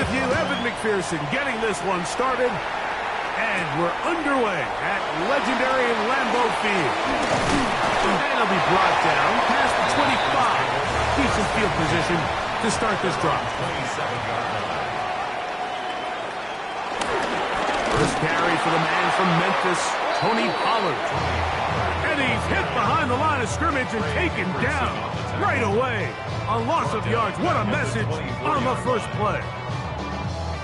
with you, Evan McPherson, getting this one started. And we're underway at legendary Lambeau Field. And he'll be brought down past the 25. Decent field position to start this drive. First carry for the man from Memphis, Tony Pollard. And he's hit behind the line of scrimmage and taken down right away. A loss of yards. What a message on the first play.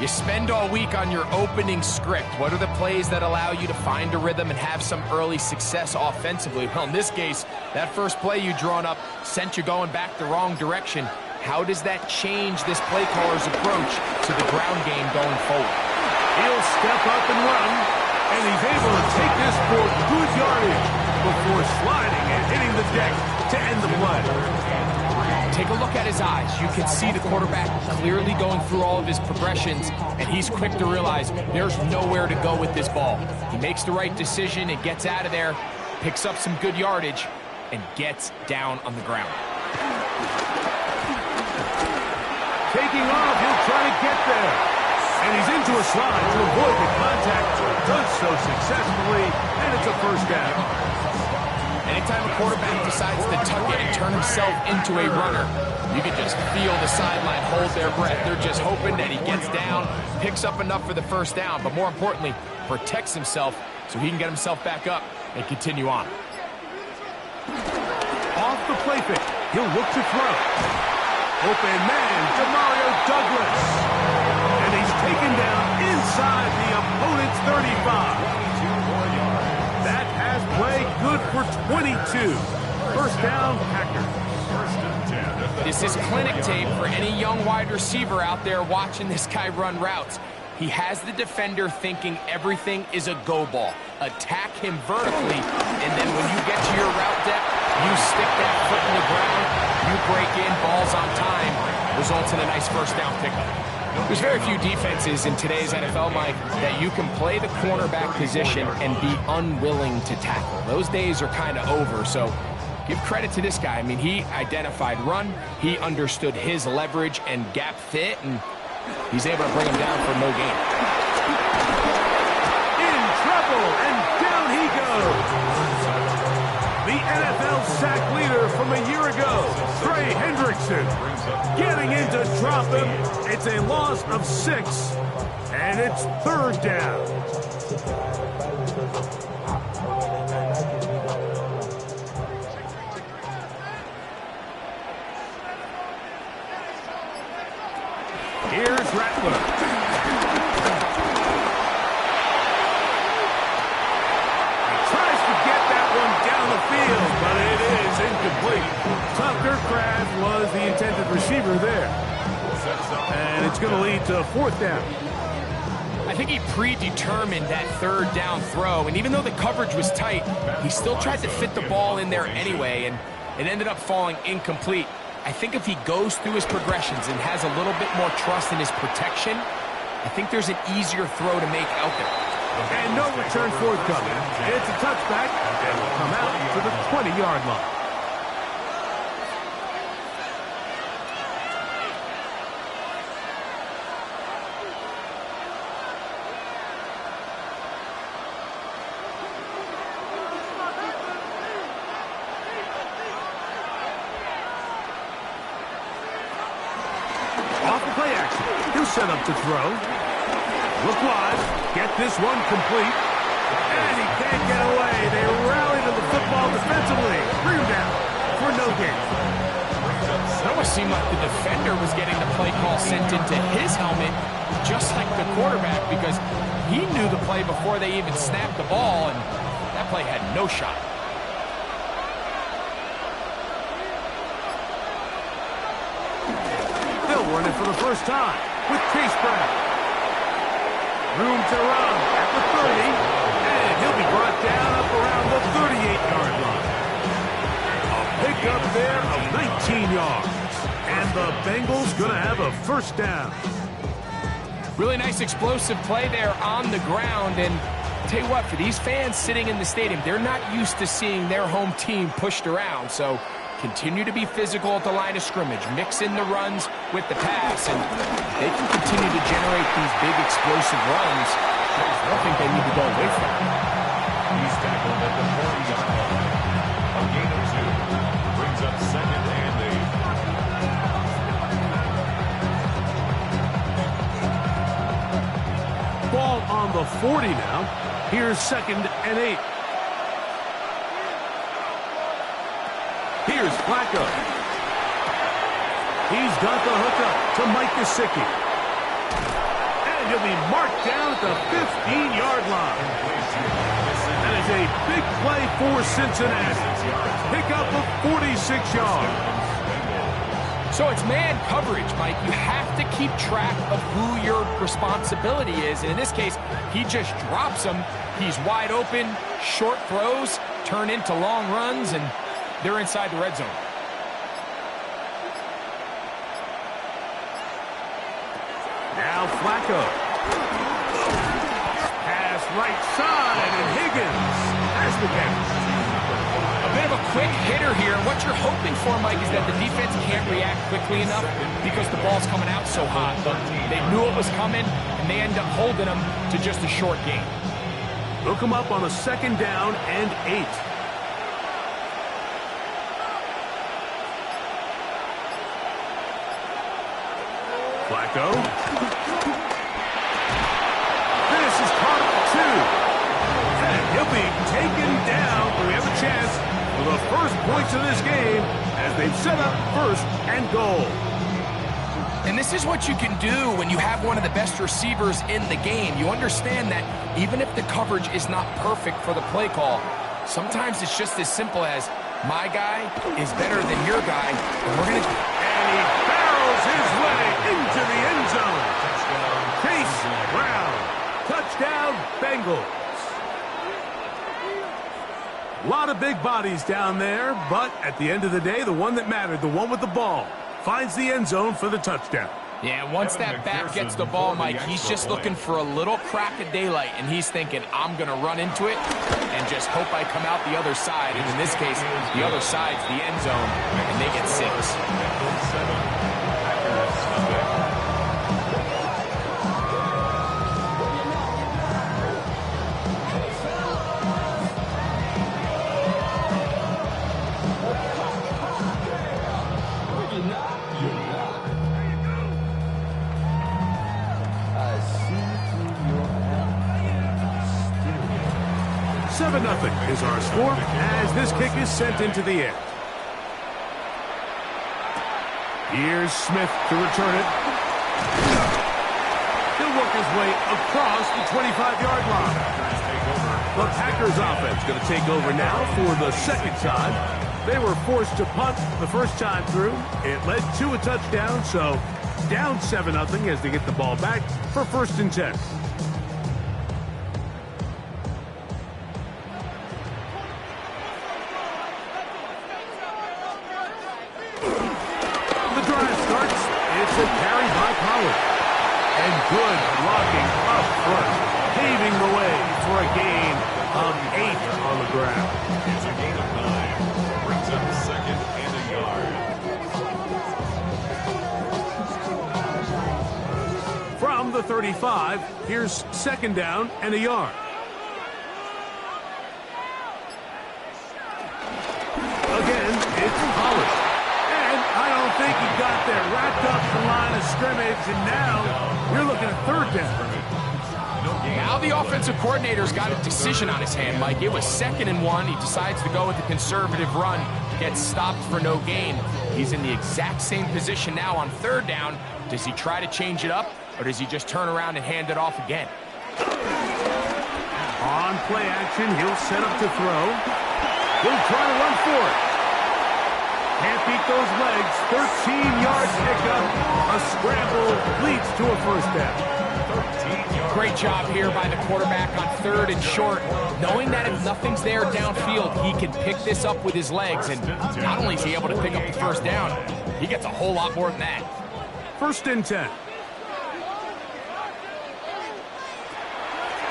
You spend all week on your opening script. What are the plays that allow you to find a rhythm and have some early success offensively? Well, in this case, that first play you drawn up sent you going back the wrong direction. How does that change this play caller's approach to the ground game going forward? He'll step up and run, and he's able to take this for good yardage before sliding and hitting the deck to end the play. Take a look at his eyes. You can see the quarterback clearly going through all of his progressions, and he's quick to realize there's nowhere to go with this ball. He makes the right decision and gets out of there, picks up some good yardage, and gets down on the ground. Taking off, he'll try to get there. And he's into a slide to avoid the contact. Does so successfully, and it's a first down. Anytime a quarterback decides to tuck it and turn himself into a runner, you can just feel the sideline hold their breath. They're just hoping that he gets down, picks up enough for the first down, but more importantly, protects himself so he can get himself back up and continue on. Off the play fake, he'll look to throw. Open man, Demario Douglas. And he's taken down inside the opponent's 35. That pass play good for 22. First down, Packers. This is clinic tape for any young wide receiver out there watching this guy run routes. He has the defender thinking everything is a go ball. Attack him vertically, and then when you get to your route depth, you stick that foot in the ground, you break in, balls on time, results in a nice first down pickup. There's very few defenses in today's NFL, Mike, that you can play the cornerback position and be unwilling to tackle. Those days are kind of over, so give credit to this guy. I mean, he identified run, he understood his leverage and gap fit, and he's able to bring him down for no gain. In trouble, and down he goes. The NFL sack leader from a year ago, Trey Hendrickson, getting in to drop him. It's a loss of 6, and it's third down. Here's Rattler. Field, but it is incomplete. Tucker Kraft was the intended receiver there. And it's going to lead to fourth down. I think he predetermined that third down throw, and even though the coverage was tight, he still tried to fit the ball in there anyway, and it ended up falling incomplete. I think if he goes through his progressions and has a little bit more trust in his protection, I think there's an easier throw to make out there. And no return forthcoming. It's a touchback, and will come out to the 20-yard line. Off the play action, he'll set up to throw. Look wide, get this one complete, and he can't get away. They rally to the football defensively. Bring him down for no gain. It almost seemed like the defender was getting the play call sent into his helmet, just like the quarterback, because he knew the play before they even snapped the ball, and that play had no shot. They'll run it for the first time with Chase Brown. Room to run at the 30, and he'll be brought down up around the 38-yard line. A pickup there of 19 yards, and the Bengals going to have a first down. Really nice explosive play there on the ground, and I'll tell you what, for these fans sitting in the stadium, they're not used to seeing their home team pushed around, so continue to be physical at the line of scrimmage, mix in the runs with the pass, and they can continue to generate these big explosive runs. I don't think they need to go away from it. He's tackled at the 40-yard line. A gain of 2 brings up 2nd and 8. Ball on the 40 now. Here's 2nd and 8. Here's Flacco. He's got the hookup to Mike Gesicki. And he'll be marked down at the 15-yard line. That is a big play for Cincinnati. Pickup of 46 yards. So it's man coverage, Mike. You have to keep track of who your responsibility is. And in this case, he just drops him. He's wide open, short throws, turn into long runs, and they're inside the red zone. Now Flacco. Pass right side, and Higgins has the catch. A bit of a quick hitter here. What you're hoping for, Mike, is that the defense can't react quickly enough because the ball's coming out so hot. But they knew it was coming, and they end up holding them to just a short gain. Look him up on a 2nd down and 8. Flacco. This is caught at 2. And he'll be taken down. We have a chance for the first points of this game as they've set up 1st and goal. And this is what you can do when you have one of the best receivers in the game. You understand that even if the coverage is not perfect for the play call, sometimes it's just as simple as my guy is better than your guy, and we're going to... And he barrels his way into the end zone. Chase Brown. Touchdown, Bengals. A lot of big bodies down there, but at the end of the day, the one that mattered, the one with the ball, finds the end zone for the touchdown. Yeah, once that back gets the ball, Mike, he's just looking for a little crack of daylight, and he's thinking, I'm going to run into it and just hope I come out the other side. And in this case, the other side's the end zone, and they get 6. Nothing is our score as this kick is sent into the air. Here's Smith to return it. He'll work his way across the 25-yard line. The Packers offense going to take over now for the 2nd time. They were forced to punt the first time through. It led to a touchdown, so down 7-0 as they get the ball back for 1st and 10. It's a carry by Pollard. And good blocking up front, paving the way for a gain of 8 on the ground. It's a gain of 9. Brings up 2nd and a yard. From the 35, here's 2nd down and a yard. Again, it's Pollard. I don't think he got there. Wrapped up the line of scrimmage, and now you're looking at 3rd down. Now the offensive coordinator's got a decision on his hand, Mike. It was 2nd and 1. He decides to go with the conservative run, gets stopped for no gain. He's in the exact same position now on 3rd down. Does he try to change it up, or does he just turn around and hand it off again? On play action, he'll set up to throw. He'll try to run for it. Can't beat those legs. 13-yard pickup. A scramble leads to a 1st down. Great job here by the quarterback on 3rd and short, knowing that if nothing's there downfield, he can pick this up with his legs. And not only is he able to pick up the 1st down, he gets a whole lot more than that. 1st and 10.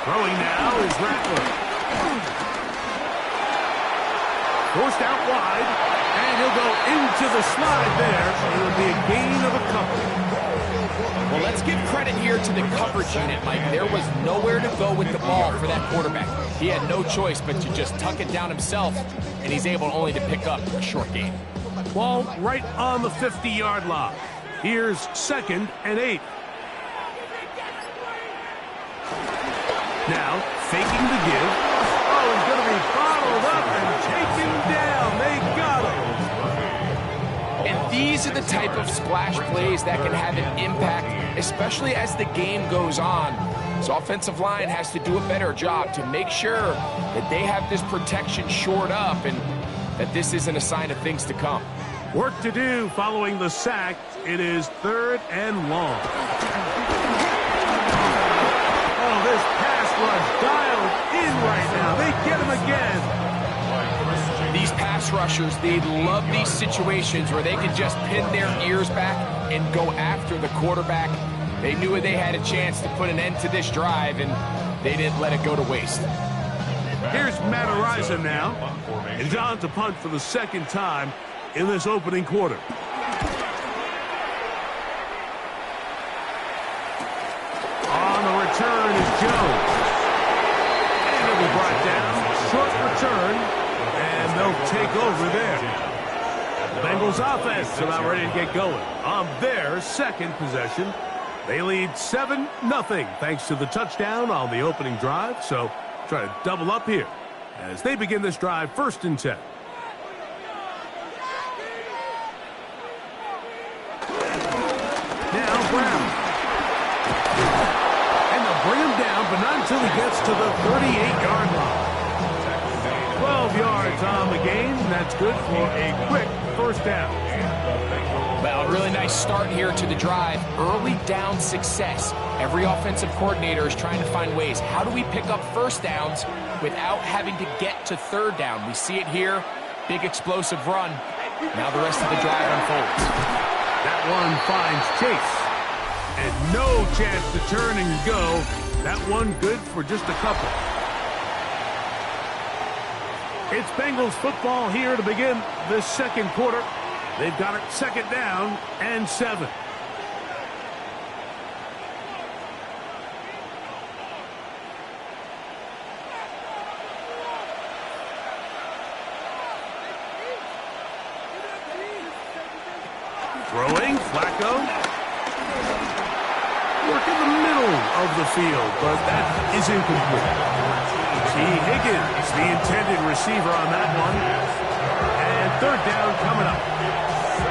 Throwing now is Rattler. Forced out wide. And he'll go into the slide there. It'll be a gain of a couple. Well, let's give credit here to the coverage unit, Mike. There was nowhere to go with the ball for that quarterback. He had no choice but to just tuck it down himself, and he's able only to pick up a short gain. Ball right on the 50-yard line. Here's 2nd and 8. Now, faking the give. Oh, he's going to be bottled up and taken down. They got him. And these are the type of splash plays that can have an impact, especially as the game goes on. So offensive line has to do a better job to make sure that they have this protection shored up and that this isn't a sign of things to come. Work to do following the sack. It is 3rd and long. Oh, this pass rush dialed in right now. They get him again. These pass rushers, they love these situations where they can just pin their ears back and go after the quarterback. They knew they had a chance to put an end to this drive, and they didn't let it go to waste. Here's Matt Araiza now. And he's on to punt for the 2nd time in this opening quarter. On the return is Jones. And it'll be brought down. Short return. And they'll take over there. The Bengals offense are now ready to get going. On their 2nd possession, they lead 7-0 thanks to the touchdown on the opening drive. So try to double up here as they begin this drive 1st and 10. Now Brown. And they'll bring him down, but not until he gets to the 38-yard line. 12 yards on the game. That's good for a quick 1st down. Well, a really nice start here to the drive. Early down success. Every offensive coordinator is trying to find ways. How do we pick up 1st downs without having to get to 3rd down? We see it here. Big explosive run. Now the rest of the drive unfolds. That one finds Chase. And no chance to turn and go. That one good for just a couple. It's Bengals football here to begin this 2nd quarter. They've got it 2nd down and 7. Throwing, Flacco. Work in the middle of the field, but that is incomplete. T. Higgins, the intended receiver on that one. And 3rd down coming up.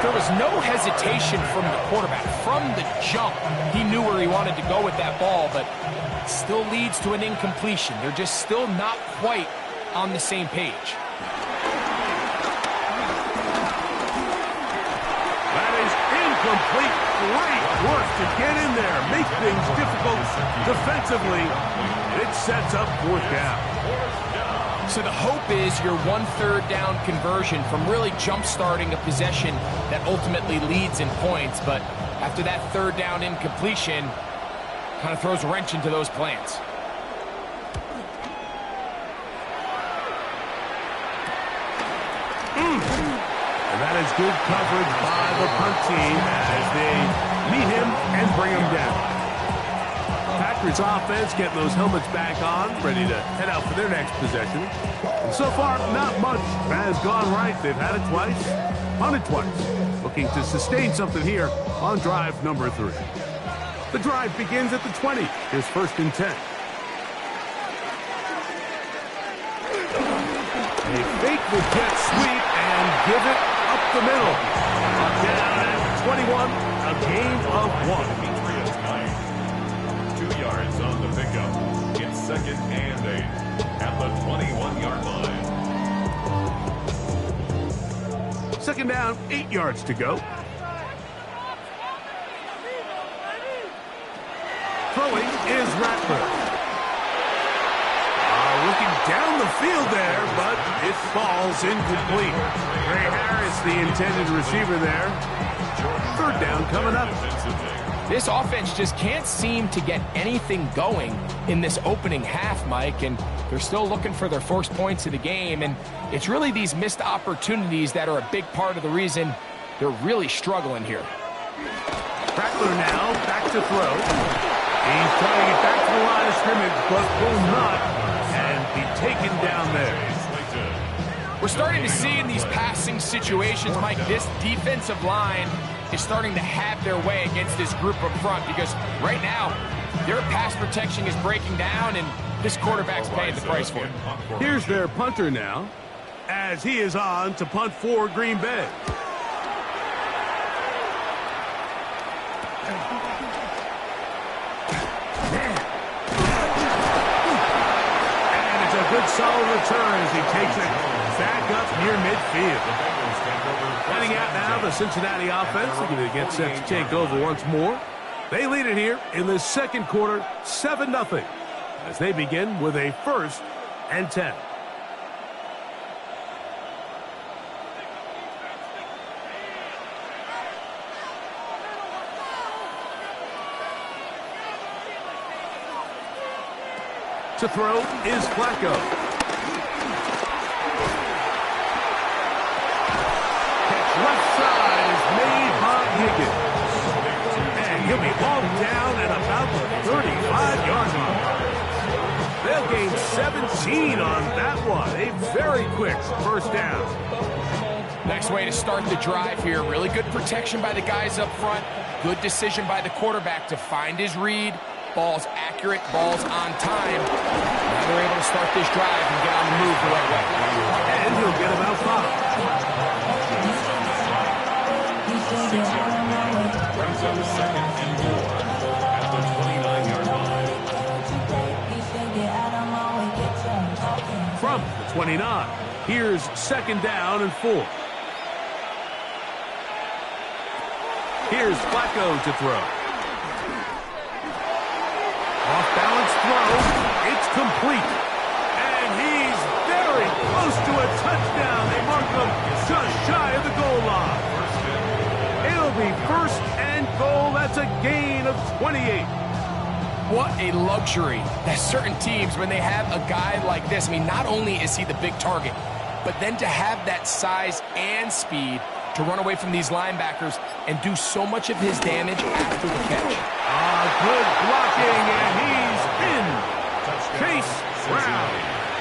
There was no hesitation from the quarterback. From the jump, he knew where he wanted to go with that ball, but it still leads to an incompletion. They're just still not quite on the same page. That is incomplete. Great work to get in there. Make things difficult defensively. It sets up 4th down. So the hope is your 1/3 down conversion from really jump-starting a possession that ultimately leads in points. But after that 3rd down incompletion, kind of throws a wrench into those plans. And that is good coverage by the punt team as they meet him and bring him down. Packers offense getting those helmets back on, ready to head out for their next possession. And so far, not much has gone right. They've had it twice, punted twice. Looking to sustain something here on drive number 3. The drive begins at the 20. Here's 1st and 10. They fake the jet sweep and give it up the middle. Down at 21, a gain of 1. 2 yards on the pickup. It's 2nd and 8 at the 21-yard line. 2nd down, 8 yards to go. Throwing is Rattler. Looking down the field there, but it falls incomplete. Ray Harris, the intended receiver there. 3rd down coming up. This offense just can't seem to get anything going in this opening half, Mike, and they're still looking for their first points of the game, and it's really these missed opportunities that are a big part of the reason they're really struggling here. Crackler now back to throw. He's trying to get back to the line of scrimmage, but will not, and be taken down there. We're starting to see in these passing situations, Mike, this defensive line is starting to have their way against this group up front, because right now their pass protection is breaking down and this quarterback's paying the price for it. Here's their punter now, as he is on to punt for Green Bay. And it's a good solid return as he takes it back up near midfield. Heading out now, the Cincinnati offense looking to get set to take over once more. They lead it here in the second quarter, 7-0, as they begin with a 1st and 10. To throw is Flacco. Left side is made by Higgins. And he'll be hauled down at about the 35-yard line. They'll gain 17 on that one. A very quick first down. Nice way to start the drive here. Really good protection by the guys up front. Good decision by the quarterback to find his read. Ball's accurate, ball's on time. Now they're able to start this drive and get on the move the right way. And he'll get about 5. Brings up 2nd and 4 at the 29-yard line. From the 29, here's 2nd down and 4. Here's Flacco to throw. Off-balance throw. It's complete. And he's very close to a touchdown. They mark him just shy of the goal line. It'll be 1st and goal. That's a gain of 28. What a luxury that certain teams, when they have a guy like this, I mean, not only is he the big target, but then to have that size and speed to run away from these linebackers and do so much of his damage after the catch. Good blocking, and he's in. Chase Brown.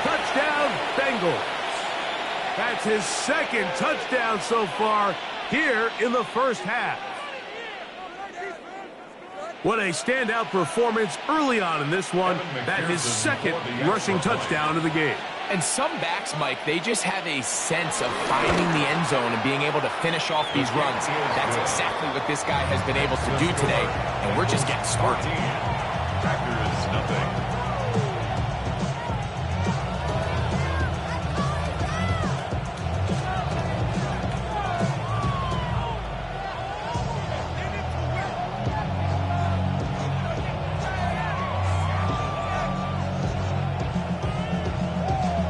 Touchdown, Bengals. That's his 2nd touchdown so far here in the first half. What a standout performance early on in this one. That's his 2nd rushing touchdown of the game. And some backs, Mike, they just have a sense of finding the end zone and being able to finish off these runs. That's exactly what this guy has been able to do today, and we're just getting started. Packers nothing.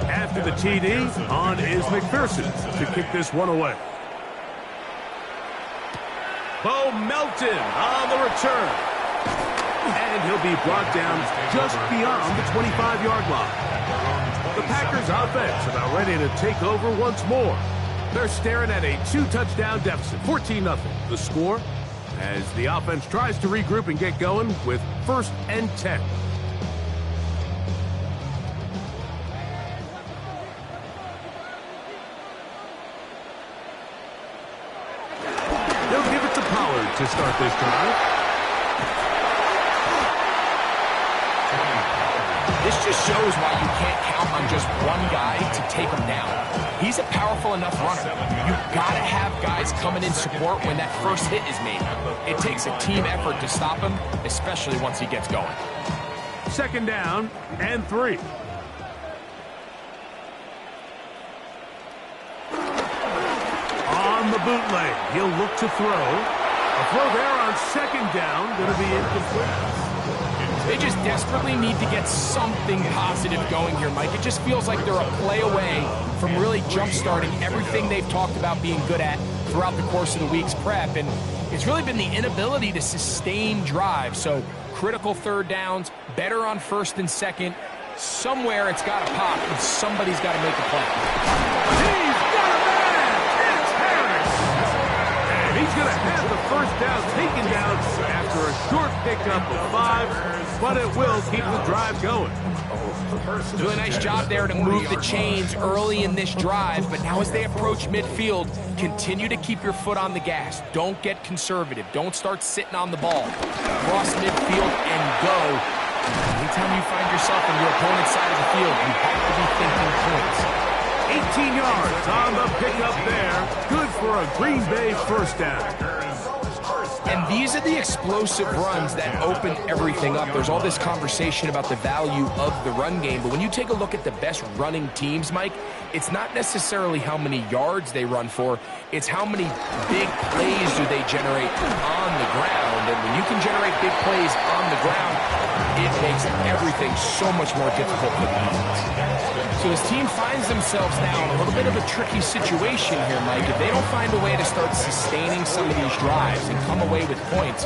After the TD, on is McPherson to kick this one away. Bo Melton on the return. And he'll be brought down just beyond the 25-yard line. The Packers offense about ready to take over once more. They're staring at a 2-touchdown deficit, 14-0. The score as the offense tries to regroup and get going with 1st and 10. They'll give it to Pollard to start this drive. This just shows why you can't count on just one guy to take him down. He's a powerful enough runner. You've got to have guys coming in support when that first hit is made. It takes a team effort to stop him, especially once he gets going. 2nd down and 3. On the bootleg, he'll look to throw. A throw there on 2nd down, going to be incomplete. They just desperately need to get something positive going here, Mike. It just feels like they're a play away from really jump-starting everything they've talked about being good at throughout the course of the week's prep. And It's really been the inability to sustain drive. So critical third downs, better on first and second. Somewhere it's got to pop, and somebody's got to make a play. He's got a man! It's Harris! And he's going to have the first down taken down after a short pickup of 5, but it will keep the drive going. Doing a nice job there to move the chains early in this drive, but now as they approach midfield, continue to keep your foot on the gas. Don't get conservative. Don't start sitting on the ball. Cross midfield and go. Anytime you find yourself on your opponent's side of the field, you have to be thinking points. 18 yards on the pickup there. Good for a Green Bay first down. And these are the explosive runs that open everything up. There's all this conversation about the value of the run game, but when you take a look at the best running teams, Mike, it's not necessarily how many yards they run for, it's how many big plays do they generate on the ground. And when you can generate big plays on the ground, it makes everything so much more difficult for the defense. So his team finds themselves now in a little bit of a tricky situation here, Mike. If they don't find a way to start sustaining some of these drives and come away with points,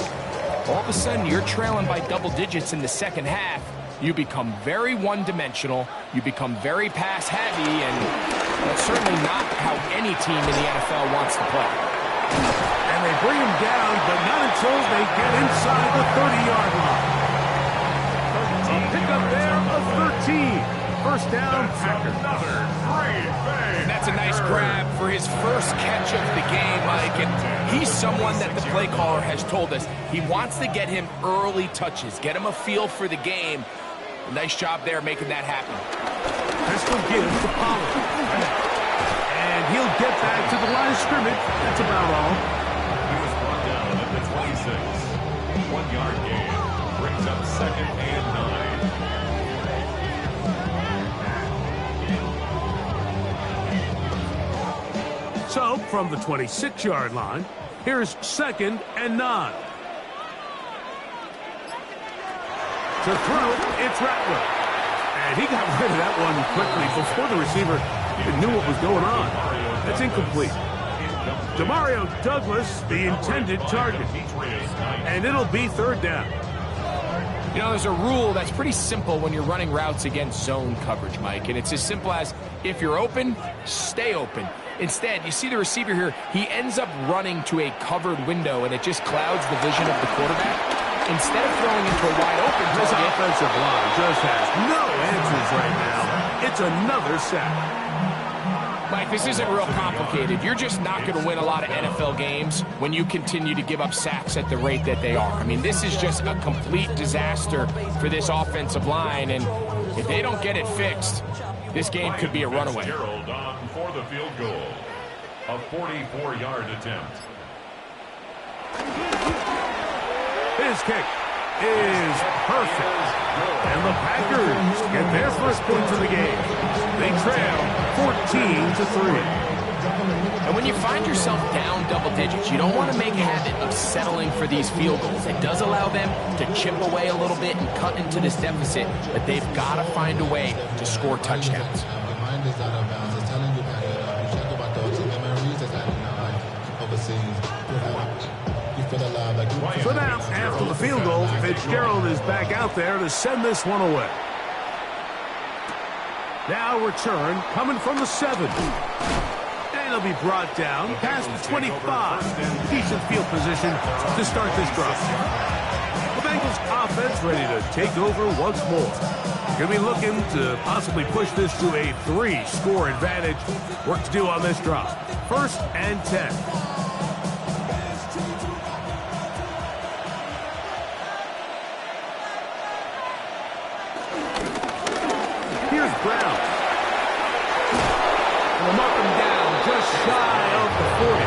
all of a sudden you're trailing by double digits in the second half. You become very one-dimensional, you become very pass-heavy, and that's certainly not how any team in the NFL wants to play. And they bring him down, but not until they get inside the 30-yard line. A pickup there of 13. First down, Packers. And that's a nice grab for his first catch of the game, Mike. And he's someone that the play caller has told us he wants to get him early touches, get him a feel for the game. Nice job there making that happen. Pistol gives to Pollard. And he'll get back to the line of scrimmage. That's about all. He was brought down at the 26. 1-yard gain. Brings up second and 9. So, from the 26-yard line, here's second and 9. To throw, it's Rattler. And he got rid of that one quickly before the receiver even knew what was going on. That's incomplete. Demario Douglas, the intended target. And it'll be third down. You know, there's a rule that's pretty simple when you're running routes against zone coverage, Mike. And it's as simple as, if you're open, stay open. Instead, you see the receiver here, he ends up running to a covered window, and it just clouds the vision of the quarterback. Instead of throwing into a wide open This target, offensive line just has no answers right now. It's another sack. Mike, this isn't real complicated. You're just not going to win a lot of NFL games when you continue to give up sacks at the rate that they are. I mean, this is just a complete disaster for this offensive line, and if they don't get it fixed, this game could be a runaway. Gerald on for the field goal. A 44-yard attempt. His kick is perfect. And the Packers get their first points of the game. They trail 14-3. And when you find yourself down double digits, you don't want to make habit of settling for these field goals. It does allow them to chip away a little bit and cut into this deficit, but they've got to find a way to score touchdowns. So now, after the field goal, Fitzgerald is back out there to send this one away. Now return coming from the 7. And he'll be brought down past the 25. Decent field position to start this drive. The Bengals offense ready to take over once more. Going to be looking to possibly push this to a 3-score advantage. Work to do on this drive. First and 10. Here's Brown. And we'll mark him down just shy of the 40.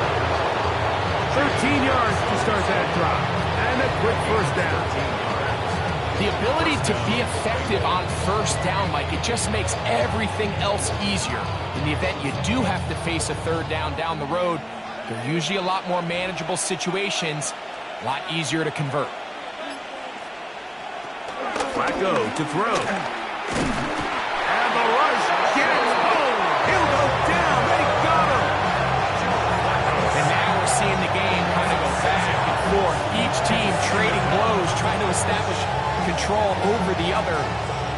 13 yards to start that drive. And a quick first down. The ability to be effective on first down, Mike, it just makes everything else easier. In the event you do have to face a third down the road, they're usually a lot more manageable situations, a lot easier to convert. Flacco to throw. And the rush gets home. He'll go down. They got him. And now we're seeing the game kind of go back. was trying to establish control over the other.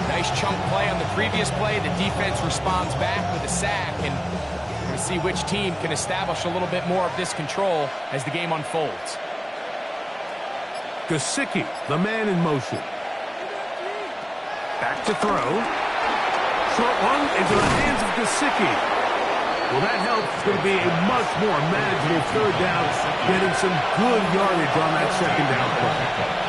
Nice chunk play on the previous play. The defense responds back with a sack, and we're going to see which team can establish a little bit more of this control as the game unfolds. Gesicki, the man in motion. Back to throw. Short one into the hands of Gesicki. Well, that helps. It's going to be a much more manageable third down, getting some good yardage on that second down play.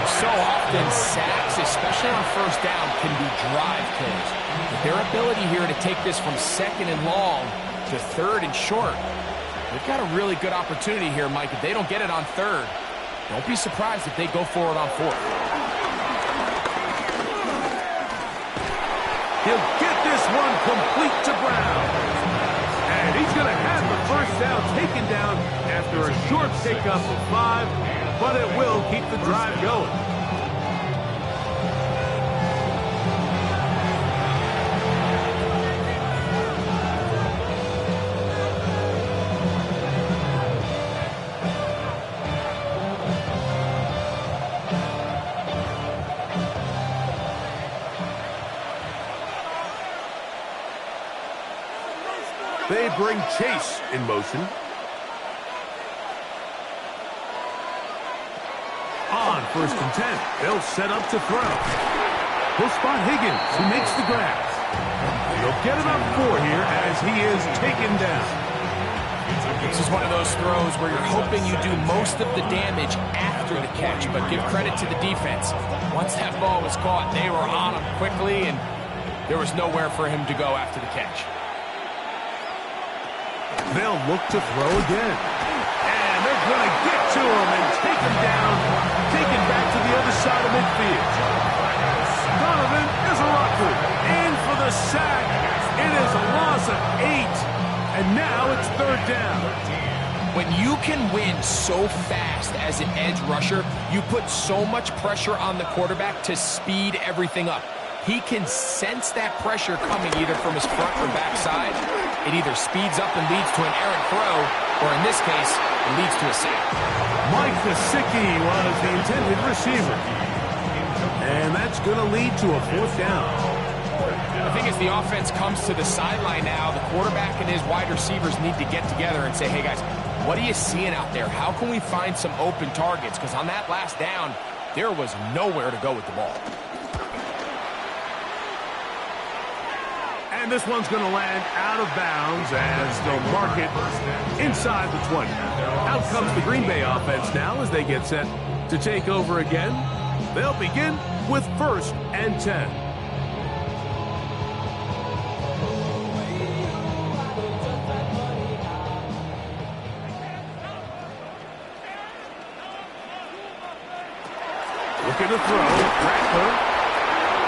So often, sacks, especially on first down, can be drive killers. But their ability here to take this from second and long to third and short, they've got a really good opportunity here, Mike. If they don't get it on third, don't be surprised if they go for it on fourth. He'll get this one complete to Brown. And he's going to have the first down taken down after a short pickup of 5, but it will keep the drive going. They bring Chase in motion. On 1st and 10, they'll set up to throw. He'll spot Higgins, who makes the grab. They'll get it on 4 here as he is taken down. This is one of those throws where you're hoping you do most of the damage after the catch, but give credit to the defense. Once that ball was caught, they were on him quickly, and there was nowhere for him to go after the catch. They'll look to throw again. And they're going to get to him and take him down, taken back to the other side of midfield. Donovan is a rocker. In for the sack. It is a loss of 8. And now it's 3rd down. When you can win so fast as an edge rusher, you put so much pressure on the quarterback to speed everything up. He can sense that pressure coming either from his front or back side. It either speeds up and leads to an errant throw, or in this case, it leads to a sack. Mike Gesicki was the intended receiver. And that's going to lead to a 4th down. I think as the offense comes to the sideline now, the quarterback and his wide receivers need to get together and say, hey guys, what are you seeing out there? How can we find some open targets? Because on that last down, there was nowhere to go with the ball. And this one's going to land out of bounds as they'll mark it inside the 20. Out comes the Green Bay offense now as they get set to take over again. They'll begin with 1st and 10. Looking to throw. Rattler.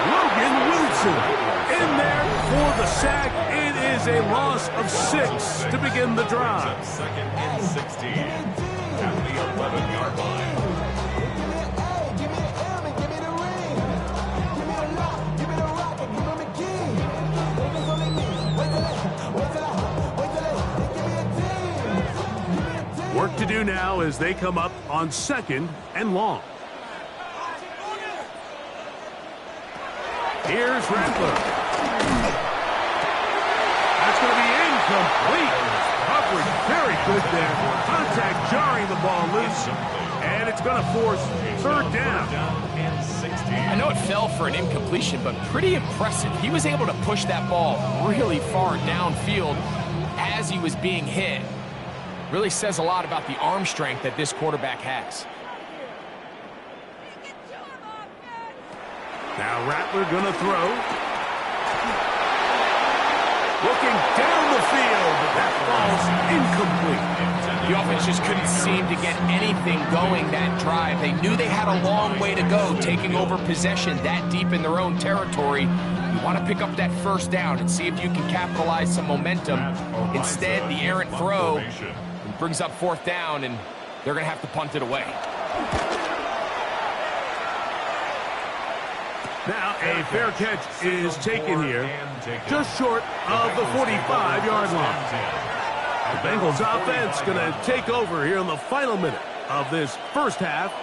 Logan Wilson in there for the sack. It is a loss of 6 to begin the drive. 2nd and 16 at the 11-yard line. Work to do now as they come up on 2nd and long. Here's Rattler. That's going to be incomplete. Coverage very good there. Contact jarring the ball loose. And it's going to force 3rd down. I know it fell for an incompletion, but pretty impressive. He was able to push that ball really far downfield as he was being hit. Really says a lot about the arm strength that this quarterback has. Now Rattler going to throw. Looking down the field, but that falls incomplete. The offense just couldn't seem to get anything going that drive. They knew they had a long way to go, taking over possession that deep in their own territory. You want to pick up that 1st down and see if you can capitalize some momentum. Instead, the errant throw brings up 4th down, and they're going to have to punt it away. Now a fair catch is taken here, just short of the 45-yard line. The Bengals offense going to take over here in the final minute of this 1st half.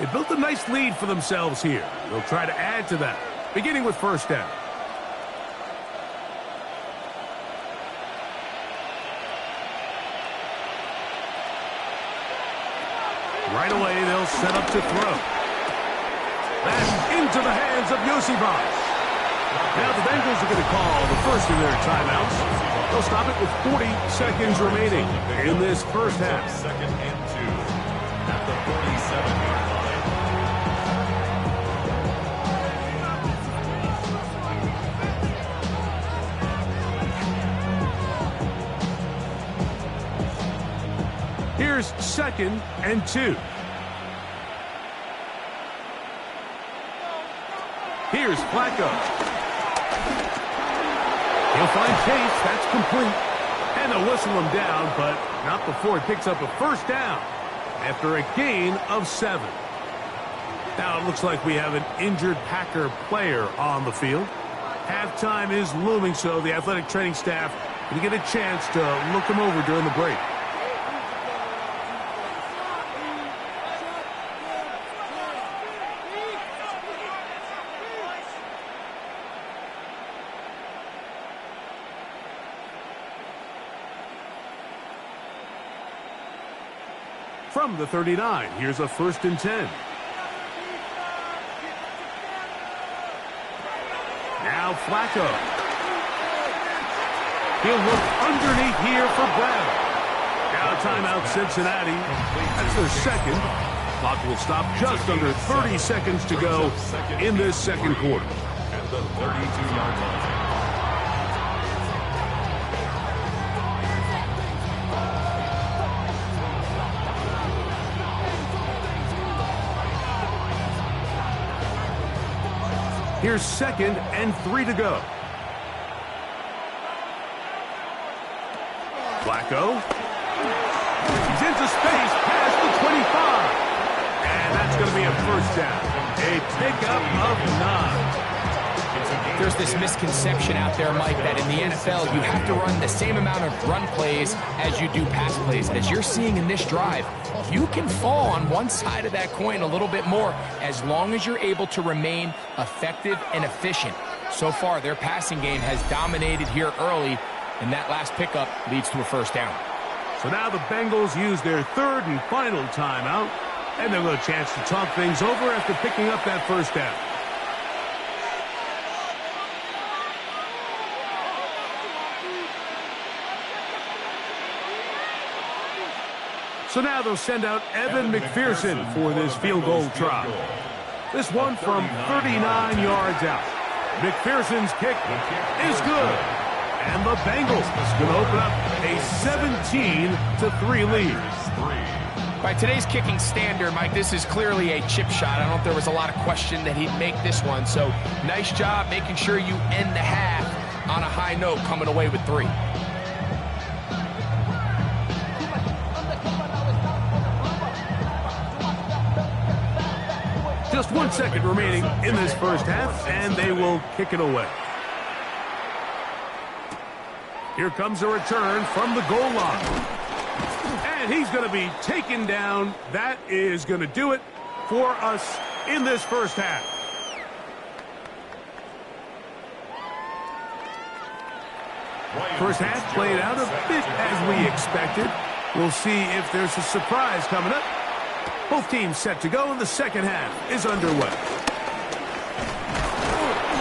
They built a nice lead for themselves here. They'll try to add to that, beginning with first down. Right away, they'll set up to throw. That's into the hands of Yosivas. Now the Bengals are going to call the first of their timeouts. They'll stop it with 40 seconds remaining in this first half. Second and 2 at the 47-yard line. Here's second and 2. Here's Flacco. He'll find Chase. That's complete. And they'll whistle him down, but not before he picks up a first down after a gain of 7. Now it looks like we have an injured Packer player on the field. Halftime is looming, so the athletic training staff will get a chance to look him over during the break. From the 39, here's a first and 10. Now Flacco. He'll look underneath here for Brown. Now timeout Cincinnati. That's their second. Clock will stop just under 30 seconds to go in this second quarter. At the 32-yard line. Here's second and 3 to go. Flacco. He's into space past the 25. And that's going to be a first down. A pickup of 9. There's this misconception out there, Mike, that in the NFL you have to run the same amount of run plays as you do pass plays. As you're seeing in this drive, you can fall on one side of that coin a little bit more as long as you're able to remain effective and efficient. So far, their passing game has dominated here early, and that last pickup leads to a first down. So now the Bengals use their third and final timeout, and they'll have a chance to talk things over after picking up that first down. So now they'll send out Evan McPherson for this field goal try. This one from 39 yards out. McPherson's kick is good. And the Bengals going to open up a 17-3 lead. By today's kicking standard, Mike, this is clearly a chip shot. I don't know if there was a lot of question that he'd make this one. So nice job making sure you end the half on a high note, coming away with 3. Just 1 second remaining in this first half, and they will kick it away. Here comes a return from the goal line. And he's going to be taken down. That is going to do it for us in this first half. First half played out a bit as we expected. We'll see if there's a surprise coming up. Both teams set to go, and the second half is underway.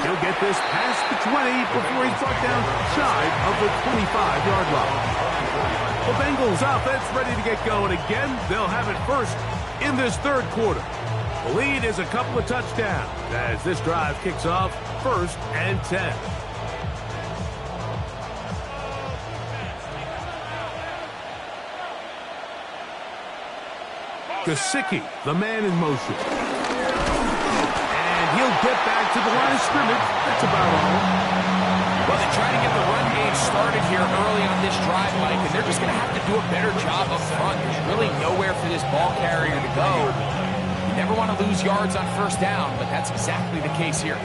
He'll get this past the 20 before he's brought down shy of the 25-yard line. The Bengals offense ready to get going again. They'll have it first in this third quarter. The lead is a couple of touchdowns as this drive kicks off first and 10. Gesicki, the man in motion. And he'll get back to the line of scrimmage. That's about all. Well, they try to get the run game started here early on this drive, Mike, and they're just going to have to do a better job up front. There's really nowhere for this ball carrier to go. You never want to lose yards on first down, but that's exactly the case here.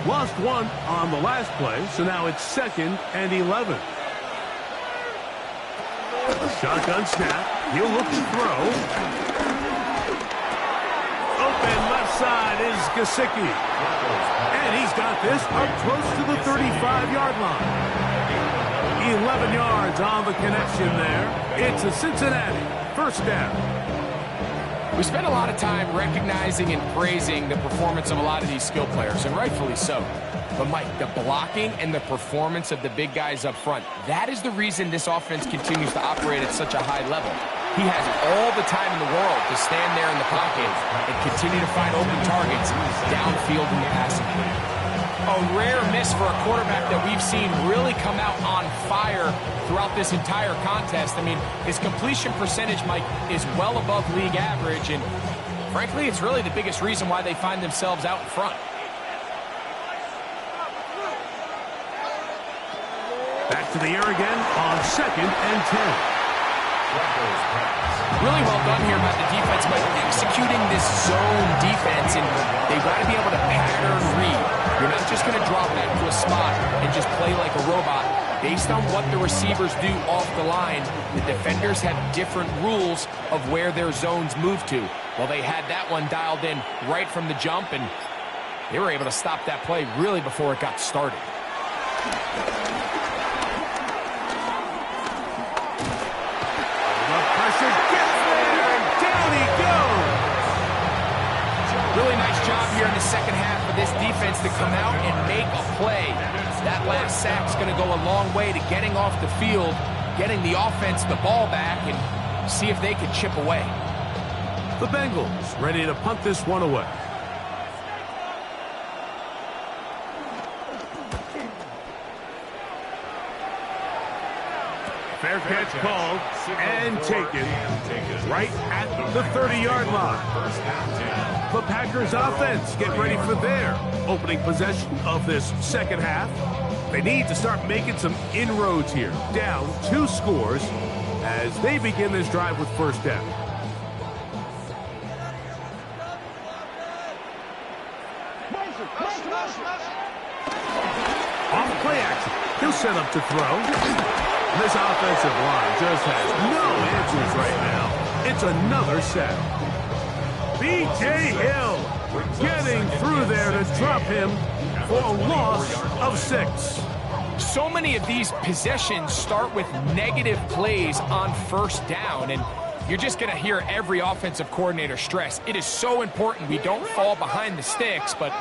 Lost 1 on the last play, so now it's second and 11. A shotgun snap. He'll look to throw. Open left side is Gesicki. And he's got this up close to the 35-yard line. 11 yards on the connection there. It's a Cincinnati first down. We spend a lot of time recognizing and praising the performance of a lot of these skill players, and rightfully so. But, Mike, the blocking and the performance of the big guys up front, that is the reason this offense continues to operate at such a high level. He has all the time in the world to stand there in the pocket and continue to find open targets downfield in the passing game. A rare miss for a quarterback that we've seen really come out on fire throughout this entire contest. I mean, his completion percentage, Mike, is well above league average, and frankly, it's really the biggest reason why they find themselves out in front. Back to the air again on 2nd and 10. Really well done here by the defense, but executing this zone defense, and they've got to be able to pattern read. You're not just going to drop back to a spot and just play like a robot. Based on what the receivers do off the line, the defenders have different rules of where their zones move to. Well, they had that one dialed in right from the jump, and they were able to stop that play really before it got started. Really nice job here in the second half for this defense to come out and make a play. That last sack's going to go a long way to getting off the field, getting the offense the ball back, and see if they can chip away. The Bengals ready to punt this one away. Fair catch called and taken right at the 30-yard line. The Packers offense get ready for their opening possession of this second half. They need to start making some inroads here. Down 2 scores as they begin this drive with first down. Off play action. He'll set up to throw. This offensive line just has no answers right now. It's another sack. B.J. Hill getting through there to drop him for a loss of 6. So many of these possessions start with negative plays on first down, and you're just going to hear every offensive coordinator stress. It is so important we don't fall behind the sticks, but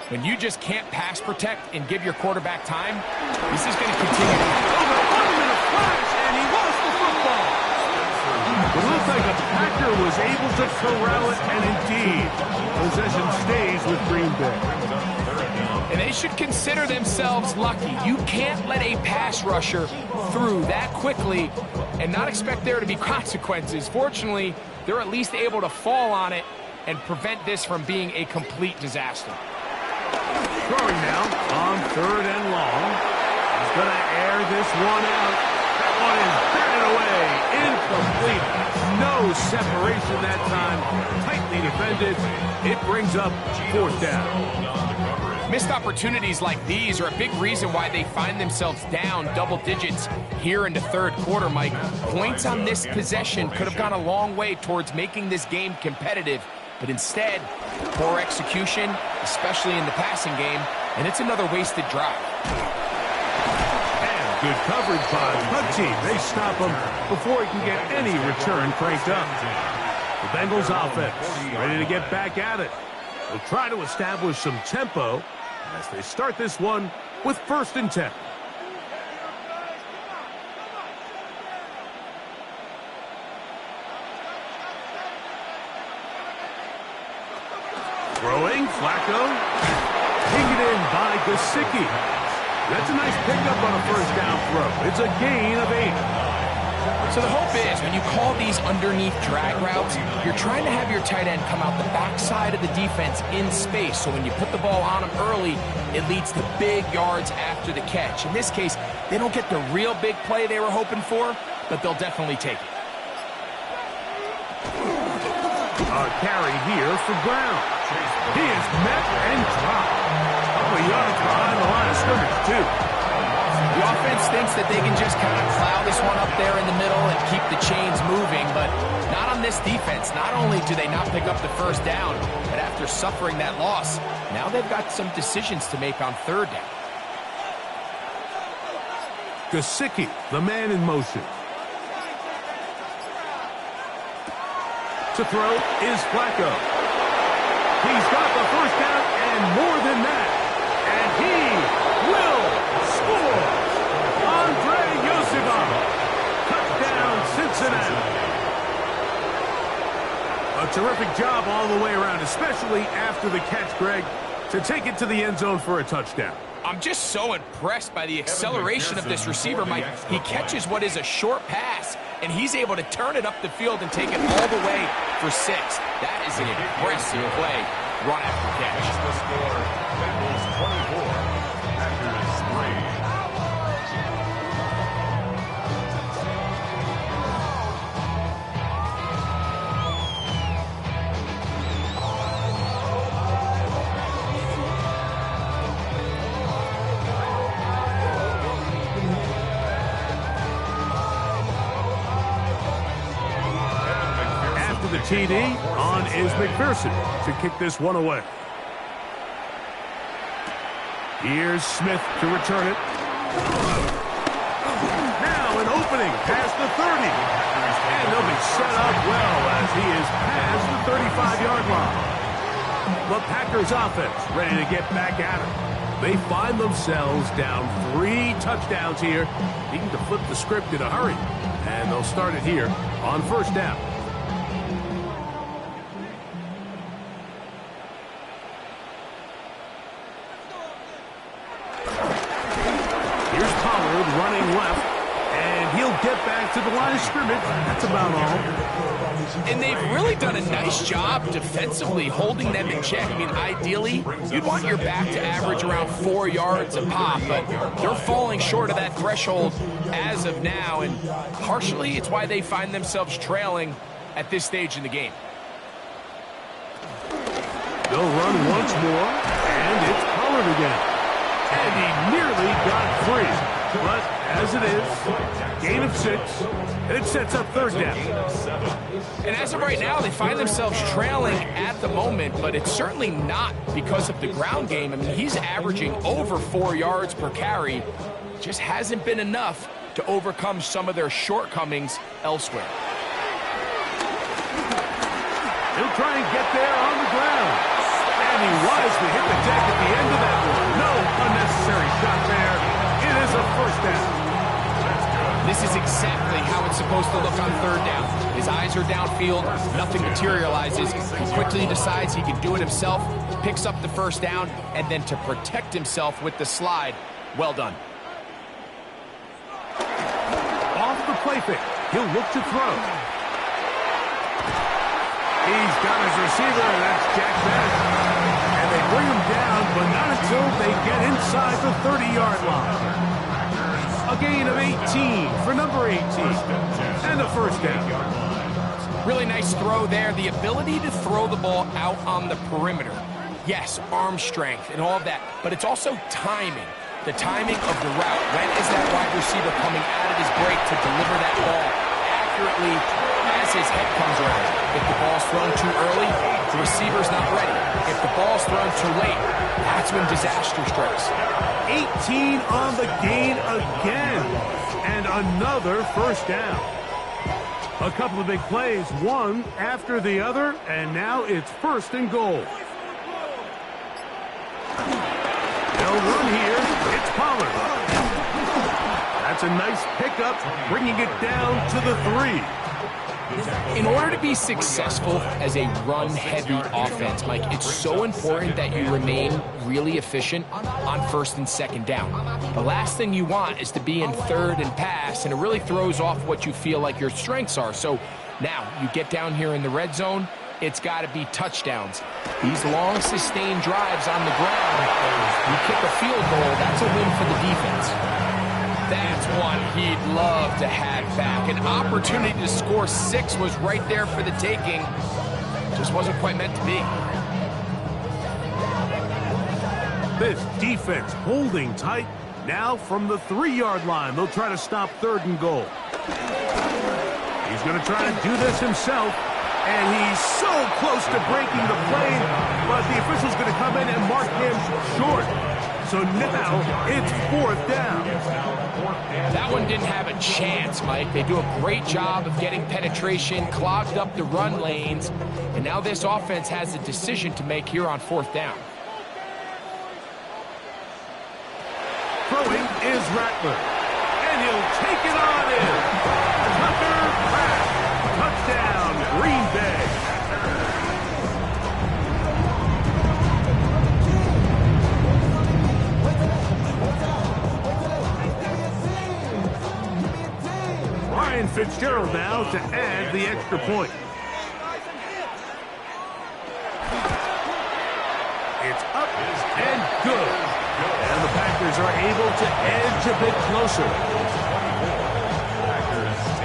when you just can't pass protect and give your quarterback time, this is going to continue to happen. And he lost the football. It looks like a Packer was able to corral it, and indeed, possession stays with Green Bay. And they should consider themselves lucky. You can't let a pass rusher through that quickly and not expect there to be consequences. Fortunately, they're at least able to fall on it and prevent this from being a complete disaster. Throwing now on 3rd and long. He's going to air this one out. That one is batted away. Incomplete. No separation that time. Tightly defended. It brings up 4th down. Missed opportunities like these are a big reason why they find themselves down double digits here in the 3rd quarter, Mike. Points on this possession could have gone a long way towards making this game competitive, but instead, poor execution, especially in the passing game, and it's another wasted drive. And good coverage by the punt team. They stop him before he can get any return cranked up. The Bengals offense ready to get back at it. They'll try to establish some tempo as they start this one with 1st and 10. Throwing, Flacco. Taken in by Gesicki. That's a nice pickup on a 1st down throw. It's a gain of 8. So the hope is when you call these underneath drag routes, you're trying to have your tight end come out the backside of the defense in space. So when you put the ball on him early, it leads to big yards after the catch. In this case, they don't get the real big play they were hoping for, but they'll definitely take it. A carry here for Brown. He is met and dropped. A couple of yards behind the line of scrimmage, too. The offense thinks that they can just kind of plow this one up there in the middle and keep the chains moving, but not on this defense. Not only do they not pick up the first down, but after suffering that loss, now they've got some decisions to make on third down. Gesicki, the man in motion. To throw is Flacco. He's got the first down and more than that. And he will score. Andre Yosibov. Touchdown, Cincinnati. A terrific job all the way around, especially after the catch, Greg, to take it to the end zone for a touchdown. I'm just so impressed by the acceleration of this receiver, Mike. He catches what is a short pass, and he's able to turn it up the field and take it all the way for 6. That is an impressive play, run after catch. The score, Bengals 24, Packers 3. The TD, on is McPherson to kick this one away. Here's Smith to return it. Now an opening past the 30. And they'll be set up well as he is past the 35-yard line. The Packers offense ready to get back at it. They find themselves down 3 touchdowns here, needing to flip the script in a hurry. And they'll start it here on first down. Running left, and he'll get back to the line of scrimmage. That's about all. And they've really done a nice job defensively holding them in check. I mean, ideally, you'd want your back to average around 4 yards a pop, but they're falling short of that threshold as of now, and partially it's why they find themselves trailing at this stage in the game. They'll run once more, and it's Pollard again. And he nearly got free. But as it is, gain of 6, and it sets up third down. And as of right now, they find themselves trailing at the moment, but it's certainly not because of the ground game. I mean, he's averaging over 4 yards per carry. Just hasn't been enough to overcome some of their shortcomings elsewhere. He'll try and get there on the ground. And he wisely hit the deck at the end of that one. No unnecessary shot there. It is a first down. This is exactly how it's supposed to look on third down. His eyes are downfield, nothing materializes. He quickly decides he can do it himself, picks up the first down, and then to protect himself with the slide, well done. Off the play fake, he'll look to throw. He's got his receiver, and that's Jack Bennett. And they bring him down, but not until they get inside the 30-yard line. A gain of 18 for number 18. And a first down. Really nice throw there. The ability to throw the ball out on the perimeter. Yes, arm strength and all of that, but it's also timing. The timing of the route. When is that wide receiver coming out of his break to deliver that ball accurately as his head comes around? If the ball's thrown too early, the receiver's not ready. If the ball's thrown too late, that's when disaster strikes. 18 on the gain again. And another first down. A couple of big plays, one after the other, and now it's first and goal. They'll run here. It's Pollard. That's a nice pickup, bringing it down to the 3. In order to be successful as a run-heavy offense, Mike, it's so important that you remain really efficient on first and second down. The last thing you want is to be in third and pass, and it really throws off what you feel like your strengths are. So now you get down here in the red zone, it's got to be touchdowns. These long, sustained drives on the ground, you kick a field goal, that's a win for the defense. That's one he'd love to have back. An opportunity to score 6 was right there for the taking. Just wasn't quite meant to be. This defense holding tight, Now from the 3-yard line, they'll try to stop 3rd and goal. He's going to try to do this himself, and he's so close to breaking the play, but the official's going to come in and mark him short. So now it's 4th down. That one didn't have a chance, Mike. They do a great job of getting penetration, clogged up the run lanes, and now this offense has a decision to make here on 4th down. Throwing is Rattler, and he'll take it on in. Tucker Kraft, touchdown, Green Bay. Ryan Fitzgerald now to add the extra point. It's up and good. And the Packers are able to edge a bit closer. Packers 10.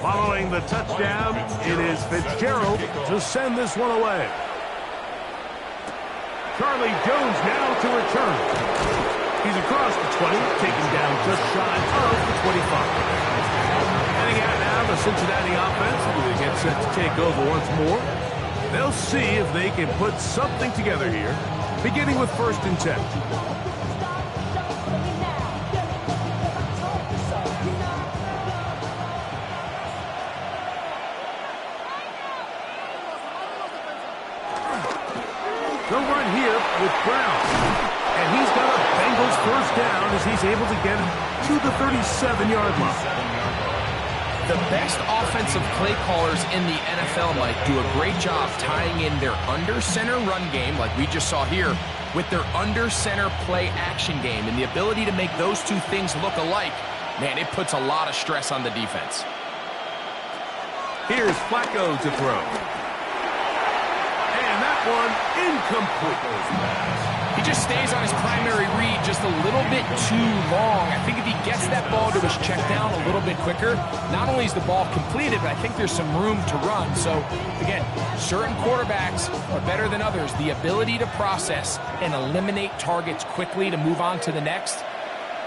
Following the touchdown, it is Fitzgerald to send this one away. Charlie Jones now to return. He's across the 20, taken down just shy of the 25. Heading out now, the Cincinnati offense, as they get set to take over once more. They'll see if they can put something together here, beginning with 1st and 10. They'll run here with Brown. And he's got a Bengals 1st down as he's able to get to the 37-yard line. The best offensive play callers in the NFL, Mike, do a great job tying in their under-center run game, like we just saw here, with their under-center play action game. And the ability to make those two things look alike, man, it puts a lot of stress on the defense. Here's Flacco to throw. And that one incomplete. He just stays on his primary read just a little bit too long. I think if he gets that ball to his check down a little bit quicker, not only is the ball completed, but I think there's some room to run. So, again, certain quarterbacks are better than others. The ability to process and eliminate targets quickly to move on to the next,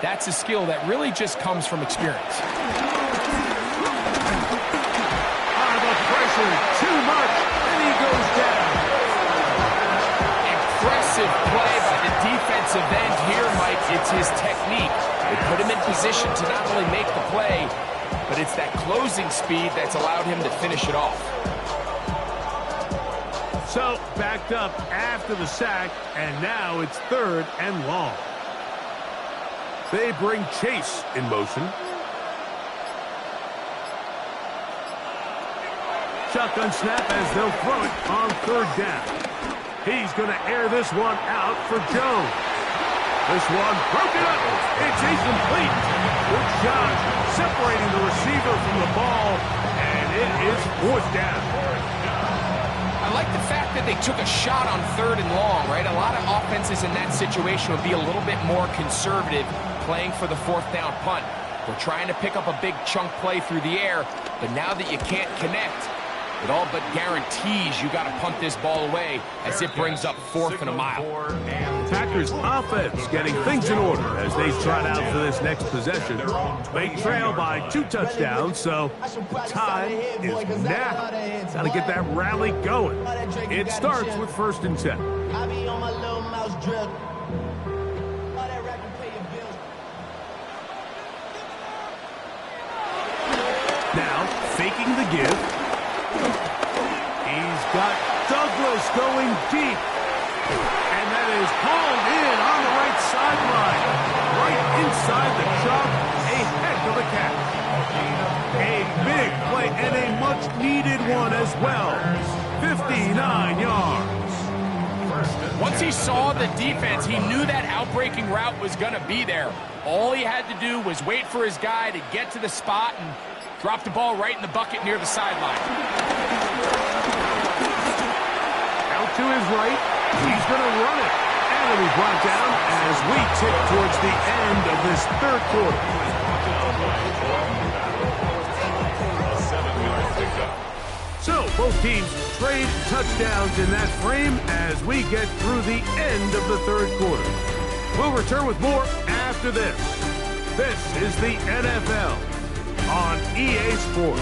that's a skill that really just comes from experience. The pressure, too much, and he goes down. Impressive play by the defensive end here, Mike. It's his technique. They put him in position to not only make the play, but it's that closing speed that's allowed him to finish it off. So, backed up after the sack, and now it's 3rd and long. They bring Chase in motion. Shotgun snap as they'll throw it on 3rd down. He's going to air this one out for Jones. This one broken up. It's incomplete. Good shot separating the receiver from the ball, and it is 4th down. I like the fact that they took a shot on 3rd and long, right? A lot of offenses in that situation would be a little bit more conservative playing for the 4th down punt. We're trying to pick up a big chunk play through the air, but now that you can't connect, it all but guarantees you got to punt this ball away as it brings up 4th and a mile. Packers offense getting things in order as they trot out for this next possession. They trail by 2 touchdowns, so the time is now. Got to get that rally going. It starts with 1st and 10. Now, faking the give. He's got Douglas going deep. And that is hauled in on the right sideline. Right inside the chalk. A heck of a catch. A big play and a much-needed one as well. 59 yards. Once he saw the defense, he knew that outbreaking route was going to be there. All he had to do was wait for his guy to get to the spot and drop the ball right in the bucket near the sideline. Out to right. He's going to run it. And it'll be brought down as we tick towards the end of this third quarter. A 7-yard pickup. So, both teams trade touchdowns in that frame as we get through the end of the third quarter. We'll return with more after this. This is the NFL on EA Sports.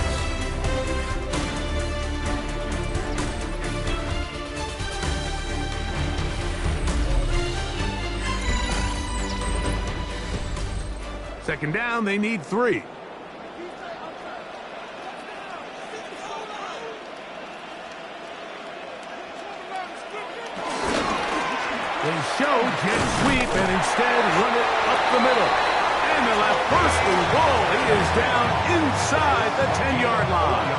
Second down, they need 3. They show jet sweep and instead run it up the middle. And they'll have first and goal. He is down inside the 10-yard line.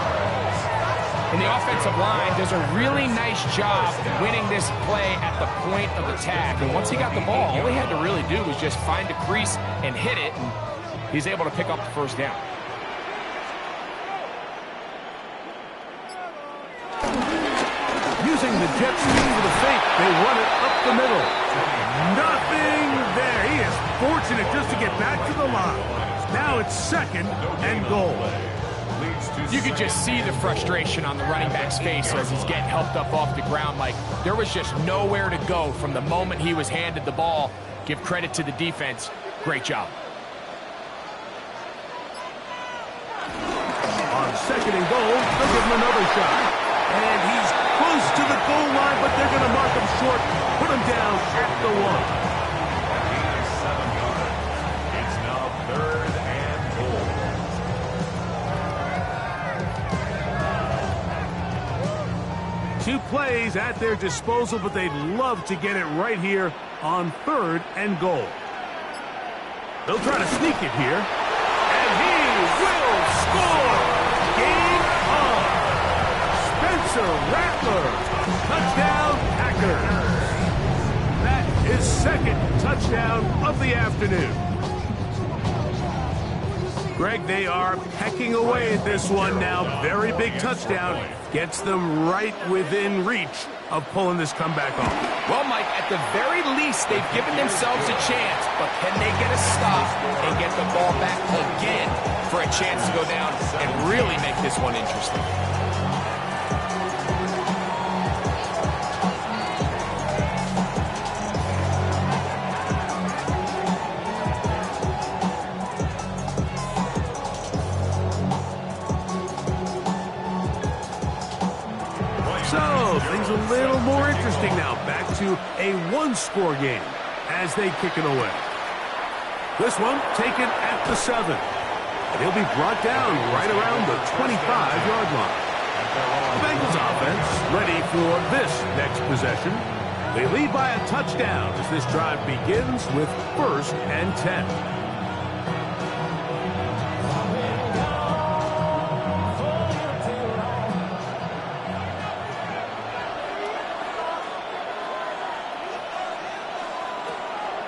And the offensive line does a really nice job winning this play at the point of attack. And once he got the ball, all he had to really do was just find a crease and hit it, and he's able to pick up the first down. Using the jet sweep with a fake, they run it up the middle. Nothing there. He is fortunate just to get back to the line. Now it's second and goal. You could just see the frustration on the running back's face as he's getting helped up off the ground. Like, there was just nowhere to go from the moment he was handed the ball. Give credit to the defense. Great job. On second and goal, they'll give him another shot. And he's close to the goal line, but they're going to mark him short. Put him down at the 1. He's 7 yards. It's now third and goal. 2 plays at their disposal, but they'd love to get it right here on third and goal. They'll try to sneak it here. And he will score! Game on! Spencer Rattler! Touchdown, Packers! That is second touchdown of the afternoon. Greg, they are pecking away at this one now. Very big touchdown. Gets them right within reach of pulling this comeback off. Well, Mike, at the very least, they've given themselves a chance, but can they get a stop and get the ball back again for a chance to go down and really make this one interesting? So, things a little more interesting now. Back to a 1-score game as they kick it away. This one taken at the 7. And he'll be brought down right around the 25-yard line. The Bengals offense ready for this next possession. They lead by a touchdown as this drive begins with 1st and 10.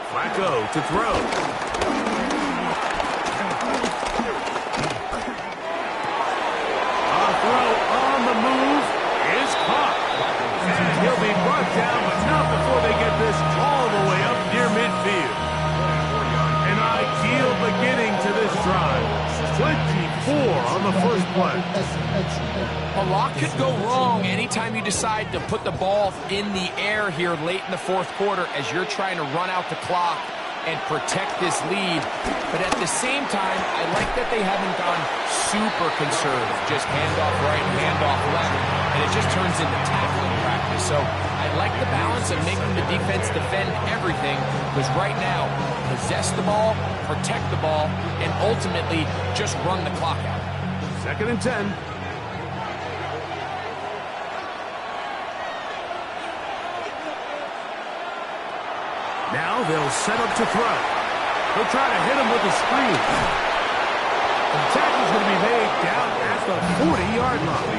Flacco to throw. A throw on the move is caught. And he'll be brought down, but not before they get this all the way up near midfield. An ideal beginning to this drive. 24 on the first play. A lot could go wrong anytime you decide to put the ball in the air here late in the fourth quarter as you're trying to run out the clock and protect this lead. But at the same time, I like that they haven't gone super conservative. Just handoff right, handoff left, and it just turns into tackling practice. So I like the balance of making the defense defend everything, because right now, possess the ball, protect the ball, and ultimately just run the clock out. 2nd and 10. Now they'll set up to throw. They'll try to hit him with a screen. The tackle's going to be made down at the 40-yard line.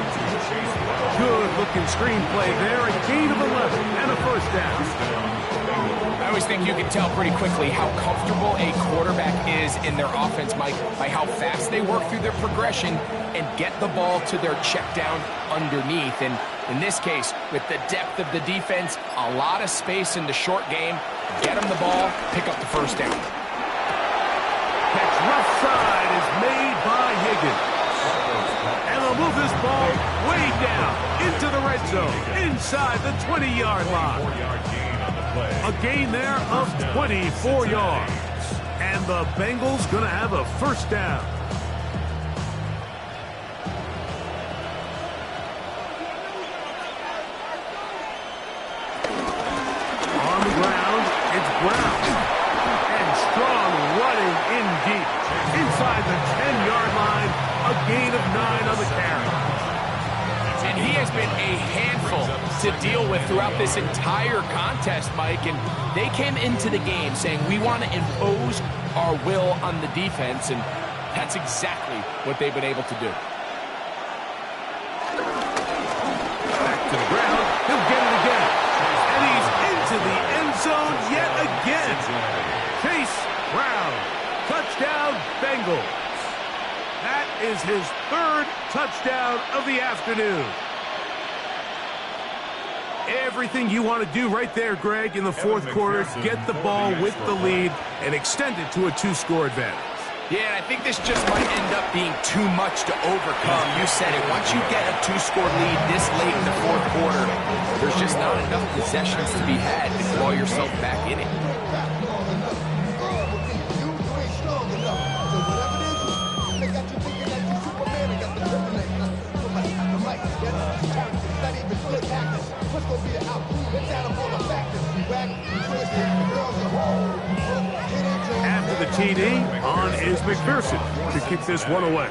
Good-looking screen play there. A gain of 11 and a first down. I always think you can tell pretty quickly how comfortable a quarterback is in their offense, Mike, by how fast they work through their progression and get the ball to their check down underneath. And In this case, with the depth of the defense, a lot of space in the short game, get them the ball, pick up the first down. Catch left side is made by Higgins. And they'll move this ball way down into the red zone, inside the 20-yard line. 4-yard gain on the play. A gain there of 24 yards. And the Bengals going to have a first down. On the ground, it's Brown. And Strong running in deep. Inside the 10-yard line, a gain of 9 on the carry. And he has been a handful to deal with throughout this entire contest, Mike. And they came into the game saying, we want to impose our will on the defense. And that's exactly what they've been able to do. Back to the ground. He'll get it again. And he's into the end zone yet again. Chase Brown. Touchdown, Bengals. That is his 3rd touchdown of the afternoon. Everything you want to do right there, Greg, in the 4th quarter, get the ball with the lead and extend it to a 2-score advantage. Yeah, and I think this just might end up being too much to overcome. You said it. Once you get a 2-score lead this late in the 4th quarter, there's just not enough possessions to be had to claw yourself back in it. After the TD, on is McPherson to kick this one away.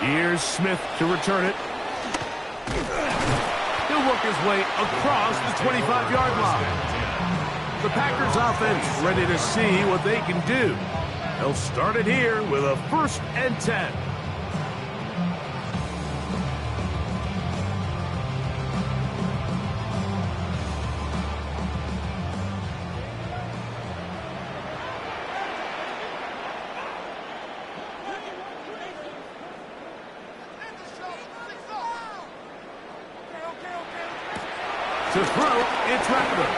Here's Smith to return it. He'll work his way across the 25-yard line. The Packers offense ready to see what they can do. They'll start it here with a 1st and 10. To throw, it's Rattler.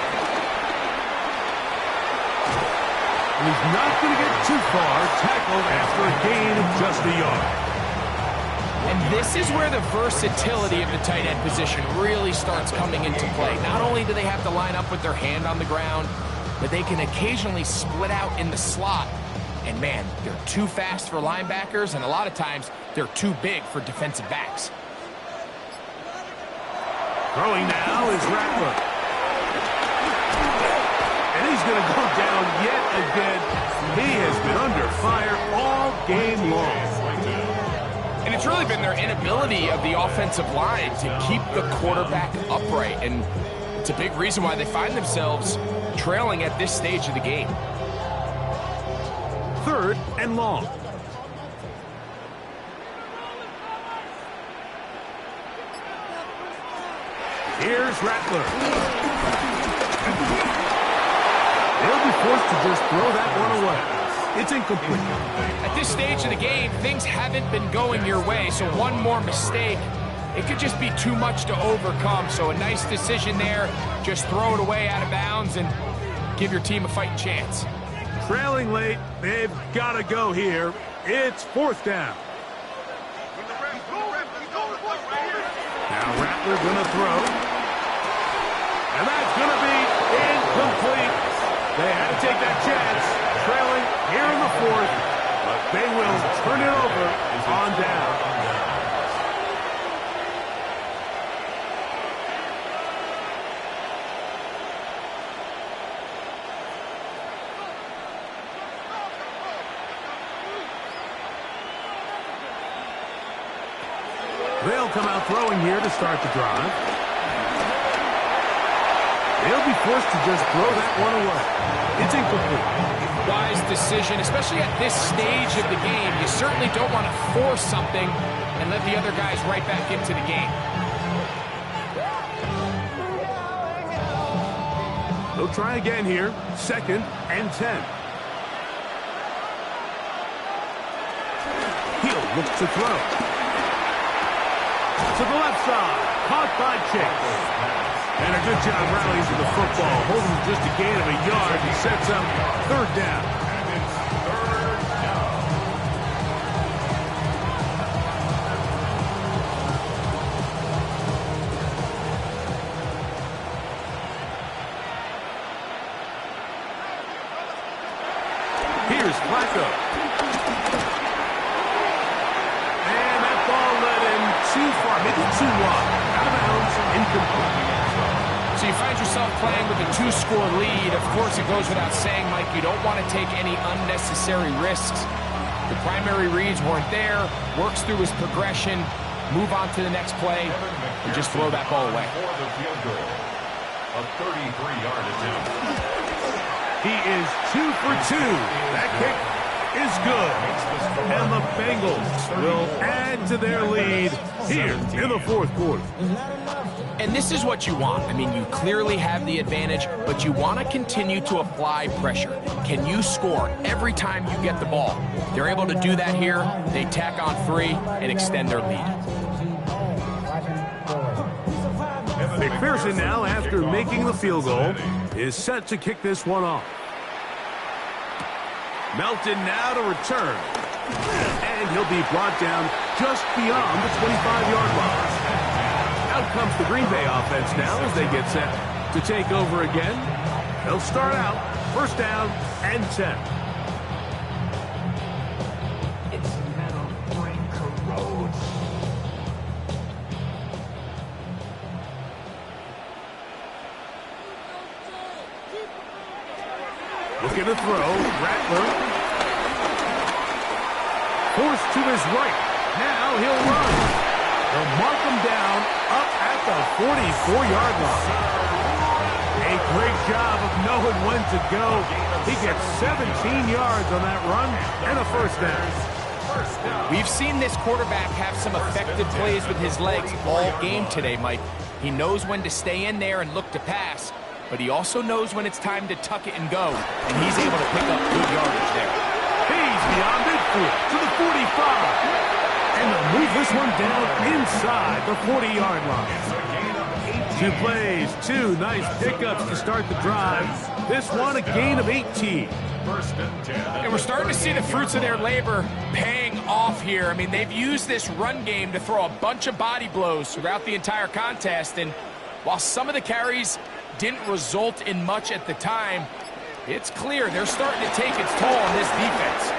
And he's not going to get too far, tackled after a gain of just a yard. And this is where the versatility of the tight end position really starts coming into play. Not only do they have to line up with their hand on the ground, but they can occasionally split out in the slot. And man, they're too fast for linebackers, and a lot of times they're too big for defensive backs. Throwing now is Rattler. And he's going to go down yet again. He has been under fire all game long. And it's really been their inability of the offensive line to keep the quarterback upright. And it's a big reason why they find themselves trailing at this stage of the game. 3rd and long. Here's Rattler. They'll be forced to just throw that one away. It's incomplete. At this stage of the game, things haven't been going your way, so one more mistake, it could just be too much to overcome. So a nice decision there. Just throw it away out of bounds and give your team a fighting chance. Trailing late, they've got to go here. It's 4th down. Now Rattler going to throw. And that's going to be incomplete. They had to take that chance, trailing here in the 4th, but they will turn it over on down. They'll come out throwing here to start the drive. They'll be forced to just throw that one away. It's incomplete. Wise decision, especially at this stage of the game. You certainly don't want to force something and let the other guys right back into the game. They'll try again here. 2nd and 10. He'll look to throw. to the left side. Caught by Chase. And a good job rallying to the football. Holding just a gain of a yard. He sets up third down. Here's Flacco. And that ball led him too far, maybe too wide. Out of bounds, incomplete. So you find yourself playing with a 2-score lead. Of course, it goes without saying, Mike, you don't want to take any unnecessary risks. The primary reads weren't there. Works through his progression, move on to the next play, and just throw that ball away. For the field goal, a 33-yard attempt. He is 2 for 2. That kick is good. And the Bengals will add to their lead here in the fourth quarter. And this is what you want. I mean, you clearly have the advantage, but you want to continue to apply pressure. Can you score every time you get the ball? They're able to do that here. They tack on 3 and extend their lead. McPherson now, after making the field goal, is set to kick this one off. Melton now to return. And he'll be brought down just beyond the 25-yard line. Out comes the Green Bay offense now as they get set to take over again. They'll start out first down and 10. It's metal brain corrodes. Looking to throw, Rattler. Forced to his right. Now he'll run. They'll mark him down up at the 44-yard line. A great job of knowing when to go. He gets 17 yards on that run and a first down. We've seen this quarterback have some effective plays with his legs all game today, Mike. He knows when to stay in there and look to pass, but he also knows when it's time to tuck it and go, and he's able to pick up good yardage there. He's beyond midfield to the 45. And they'll move this one down inside the 40-yard line. 2 plays, 2 nice pickups to start the drive. This one a gain of 18. And we're starting to see the fruits of their labor paying off here. I mean, they've used this run game to throw a bunch of body blows throughout the entire contest. And while some of the carries didn't result in much at the time, it's clear they're starting to take its toll on this defense.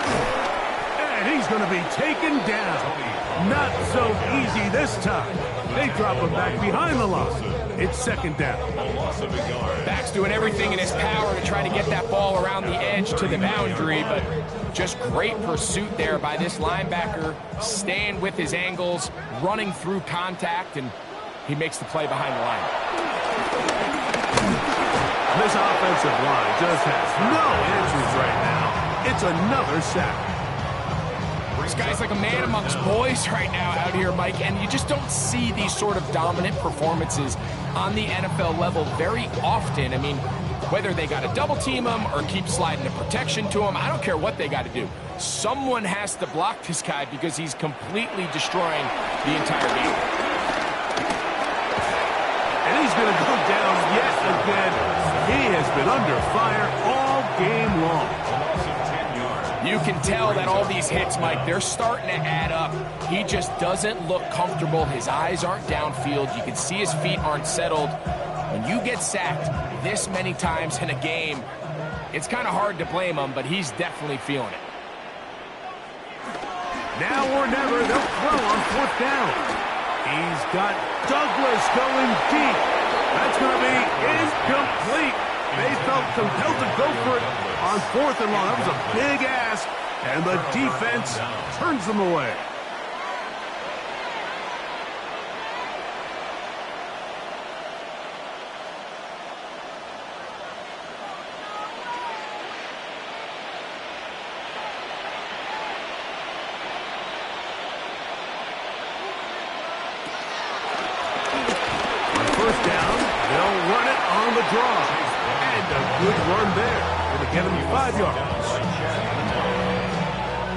And he's going to be taken down. Not so easy this time. They drop him back behind the line. It's second down. Back's doing everything in his power to try to get that ball around the edge to the boundary, but just great pursuit there by this linebacker, staying with his angles, running through contact, and he makes the play behind the line. This offensive line just has no answers right now. It's another sack. This guy's like a man amongst boys right now out here, Mike, and you just don't see these sort of dominant performances on the NFL level very often. I mean, whether they got to double team him or keep sliding the protection to him, I don't care what they got to do. Someone has to block this guy because he's completely destroying the entire game. And he's going to go down yet again. He has been under fire all game long. You can tell that all these hits, Mike, they're starting to add up. He just doesn't look comfortable. His eyes aren't downfield. You can see his feet aren't settled. When you get sacked this many times in a game, it's kind of hard to blame him, but he's definitely feeling it. Now or never, they'll throw on fourth down. He's got Douglas going deep. That's going to be incomplete. They felt compelled to go for it on fourth and long. That was a big ask, and the defense turns them away. On first down, they'll run it on the draw. And a good run there. Going to get him 5 yards.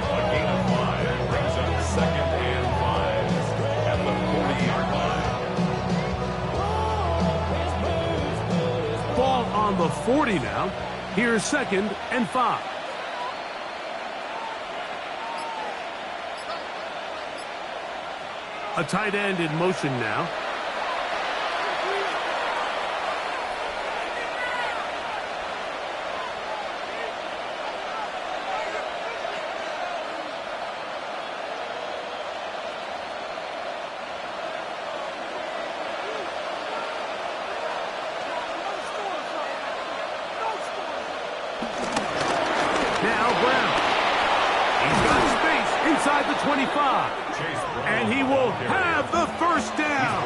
A gain of 5 brings up second and 5 at the 40-yard line. around the 40 now. Here's 2nd and 5. A tight end in motion now. Inside the 25, and he will have the first down.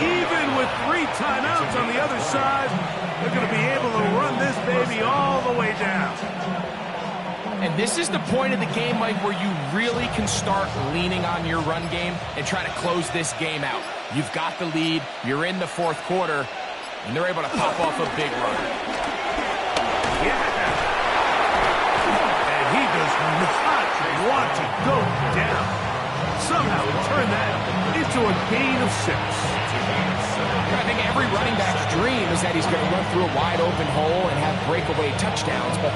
Even with 3 timeouts on the other side, they're going to be able to run this baby all the way down. And this is the point of the game, Mike, where you really can start leaning on your run game and try to close this game out. You've got the lead, you're in the 4th quarter, and they're able to pop off a big run. Yeah. And he does not want to go down. Somehow turn that into a gain of 6. I think every running back's dream is that he's going to run through a wide open hole and have breakaway touchdowns, but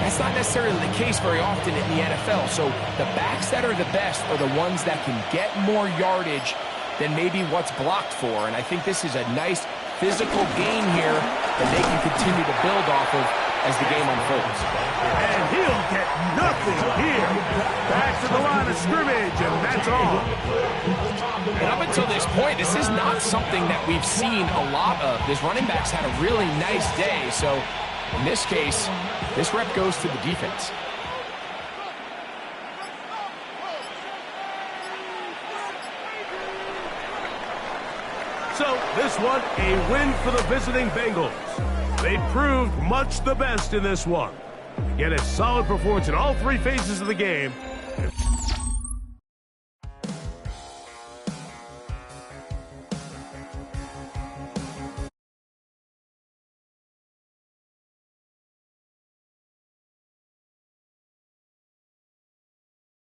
that's not necessarily the case very often in the NFL. So the backs that are the best are the ones that can get more yardage than maybe what's blocked for, and I think this is a nice physical gain here that they can continue to build off of as the game unfolds. And he'll get nothing here. Back to the line of scrimmage, and that's all. And up until this point, this is not something that we've seen a lot of. This running back's had a really nice day, so in this case, this rep goes to the defense. So, this one, a win for the visiting Bengals. They proved much the best in this one. Again, a solid performance in all 3 phases of the game,